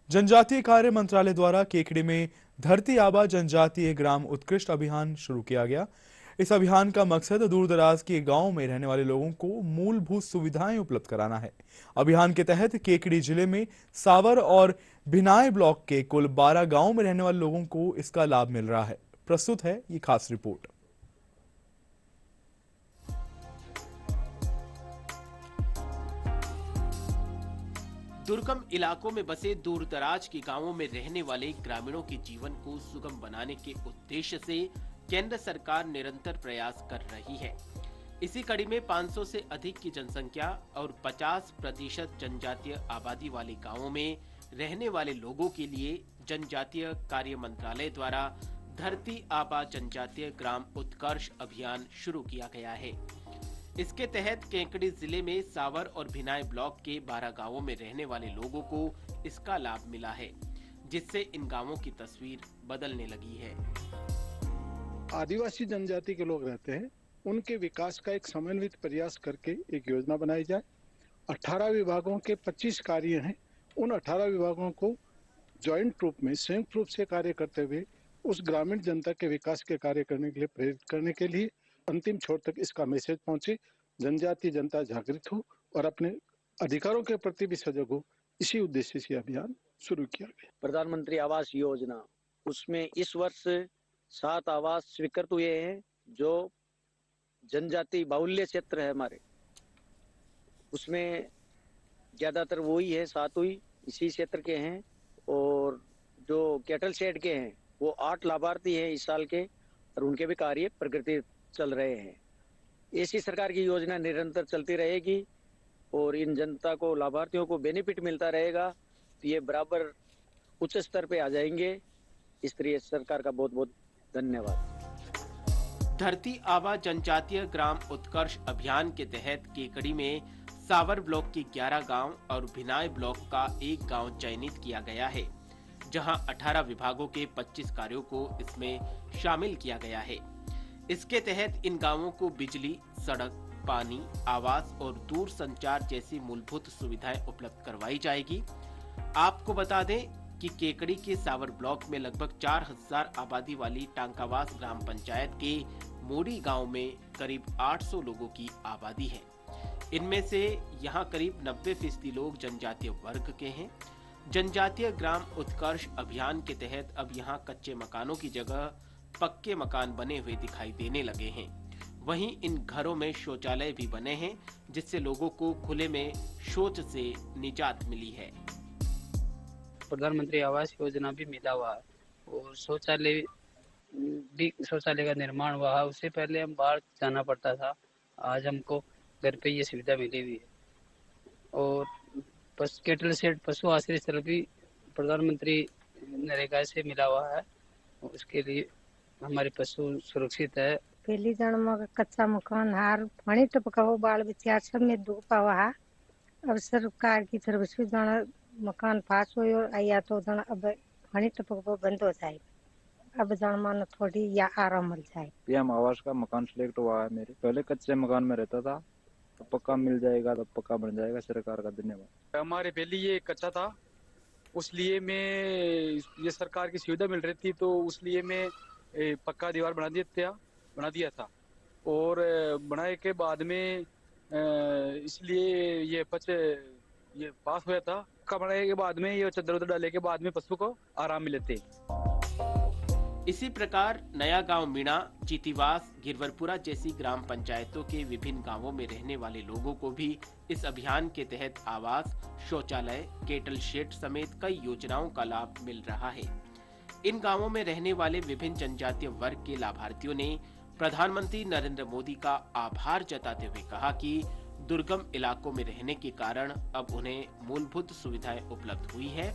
जनजातीय कार्य मंत्रालय द्वारा केकड़ी में धरती आबा जनजातीय ग्राम उत्कृष्ट अभियान शुरू किया गया। इस अभियान का मकसद दूर दराज के गांवों में रहने वाले लोगों को मूलभूत सुविधाएं उपलब्ध कराना है। अभियान के तहत केकड़ी जिले में सावर और भिनाय ब्लॉक के कुल 12 गांवों में रहने वाले लोगों को इसका लाभ मिल रहा है। प्रस्तुत है ये खास रिपोर्ट। दुर्गम इलाकों में बसे दूर दराज के गांवों में रहने वाले ग्रामीणों के जीवन को सुगम बनाने के उद्देश्य से केंद्र सरकार निरंतर प्रयास कर रही है। इसी कड़ी में 500 से अधिक की जनसंख्या और 50% जनजातीय आबादी वाले गांवों में रहने वाले लोगों के लिए जनजातीय कार्य मंत्रालय द्वारा धरती आबा जनजातीय ग्राम उत्कर्ष अभियान शुरू किया गया है। इसके तहत केकड़ी जिले में सावर और भिनाय ब्लॉक के 12 गांवों में रहने वाले लोगों को इसका लाभ मिला है, जिससे इन गांवों की तस्वीर बदलने लगी है। आदिवासी जनजाति के लोग रहते हैं, उनके विकास का एक समन्वित प्रयास करके एक योजना बनाई जाए। 18 विभागों के 25 कार्य हैं। उन 18 विभागों को जॉइंट रूप में, संयुक्त रूप से कार्य करते हुए उस ग्रामीण जनता के विकास के कार्य करने के लिए प्रेरित करने के लिए अंतिम छोर तक इसका मैसेज पहुंचे, जनजातीय जनता जागृत हो और अपने अधिकारों के प्रति भी सजग हो। इसी उद्देश्य से अभियान शुरू किया गया। प्रधानमंत्री आवास योजना, उसमें इस वर्ष 7 आवास स्वीकृत हुए हैं जो जनजाति बाहुल्य क्षेत्र है हमारे, उसमें ज्यादातर वही है, 7 हुई इसी क्षेत्र के हैं। और जो कैटल शेड के हैं वो 8 लाभार्थी हैं इस साल के, और उनके भी कार्य प्रगति चल रहे हैं। ऐसी सरकार की योजना निरंतर चलती रहेगी और इन जनता को, लाभार्थियों को बेनिफिट मिलता रहेगा, तो ये बराबर उच्च स्तर पे आ जाएंगे। इस तरह सरकार का बहुत बहुत धन्यवाद। धरती आबा जनजातीय ग्राम उत्कर्ष अभियान के तहत केकड़ी में सावर ब्लॉक के 11 गांव और भिनाय ब्लॉक का 1 गांव चयनित किया गया है, जहां 18 विभागों के 25 कार्यों को इसमें शामिल किया गया है। इसके तहत इन गांवों को बिजली, सड़क, पानी, आवास और दूर संचार जैसी मूलभूत सुविधाएं उपलब्ध करवाई जाएगी। आपको बता दें कि केकड़ी के सावर ब्लॉक में लगभग 4000 आबादी वाली टांकावास ग्राम पंचायत के मोड़ी गांव में करीब 800 लोगों की आबादी है। इनमें से यहां करीब 90% लोग जनजातीय वर्ग के हैं। जनजातीय ग्राम उत्कर्ष अभियान के तहत अब यहां कच्चे मकानों की जगह पक्के मकान बने हुए दिखाई देने लगे हैं। वहीं इन घरों में शौचालय भी बने हैं, जिससे लोगों को खुले में शौच से निजात मिली है। प्रधानमंत्री आवास योजना भी मिला हुआ है और शौचालय का निर्माण हुआ है। उससे पहले हम बाहर जाना पड़ता था, आज हमको घर पे ये सुविधा मिली हुई है। और कैटल शेड पशु आश्रय स्थल भी प्रधानमंत्री नरेगा से मिला हुआ है, उसके लिए हमारे पशु सुरक्षित है। पहली जन्म कच्चा मकान हार पानी टपका हो, बाल बच्चा सब में दुख पावा है। अब सरकार की तरफ से जन मकान पास हो और आया तो जन अब पानी टपक बंद हो जाए, अब जन मन थोड़ी या आराम मिल जाए। पीएम आवास का मकान सिलेक्ट हुआ है मेरे, पहले कच्चे मकान में रहता था, तो पक्का मिल जाएगा, तो पक्का बन जाएगा। सरकार का धन्यवाद। हमारे पहले ये कच्चा था, उस लिए में ये सरकार की सुविधा मिल रही थी, तो उस लिए में पक्का दीवार बना दिया था। और बनाए के बाद में इसलिए ये पास हुआ था। पक्का बनाने के बाद में ये चद्दर डालने के बाद में पशु को आराम मिलते। इसी प्रकार नया गांव मीणा, चीतीवास, गिरवरपुरा जैसी ग्राम पंचायतों के विभिन्न गांवों में रहने वाले लोगों को भी इस अभियान के तहत आवास, शौचालय, केटल शेड समेत कई योजनाओं का लाभ मिल रहा है। इन गांवों में रहने वाले विभिन्न जनजातीय वर्ग के लाभार्थियों ने प्रधानमंत्री नरेंद्र मोदी का आभार जताते हुए कहा कि दुर्गम इलाकों में रहने के कारण अब उन्हें मूलभूत सुविधाएं उपलब्ध हुई है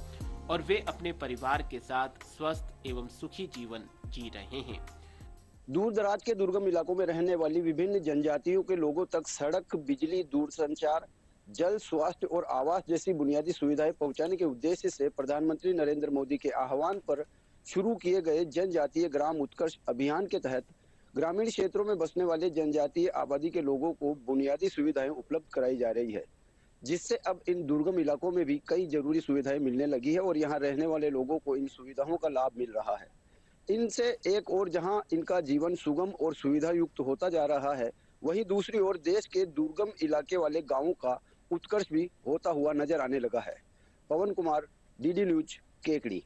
और वे अपने परिवार के साथ स्वस्थ एवं सुखी जीवन जी रहे हैं। दूर दराज के दुर्गम इलाकों में रहने वाली विभिन्न जनजातियों के लोगों तक सड़क, बिजली, दूरसंचार, जल, स्वास्थ्य और आवास जैसी बुनियादी सुविधाएं पहुंचाने के उद्देश्य से प्रधानमंत्री नरेंद्र मोदी के आह्वान पर शुरू किए गए जनजातीय ग्राम उत्कर्ष अभियान के तहत ग्रामीण क्षेत्रों में बसने वाले जनजातीय आबादी के लोगों को बुनियादी सुविधाएं उपलब्ध कराई जा रही है। जिससे अब इन दुर्गम इलाकों में भी कई जरूरी सुविधाएं मिलने लगी है और यहाँ रहने वाले लोगों को इन सुविधाओं का लाभ मिल रहा है। इनसे एक और जहां इनका जीवन सुगम और सुविधा युक्त होता जा रहा है, वहीं दूसरी ओर देश के दुर्गम इलाके वाले गांवों का उत्कर्ष भी होता हुआ नजर आने लगा है। पवन कुमार, डीडी न्यूज, केकड़ी।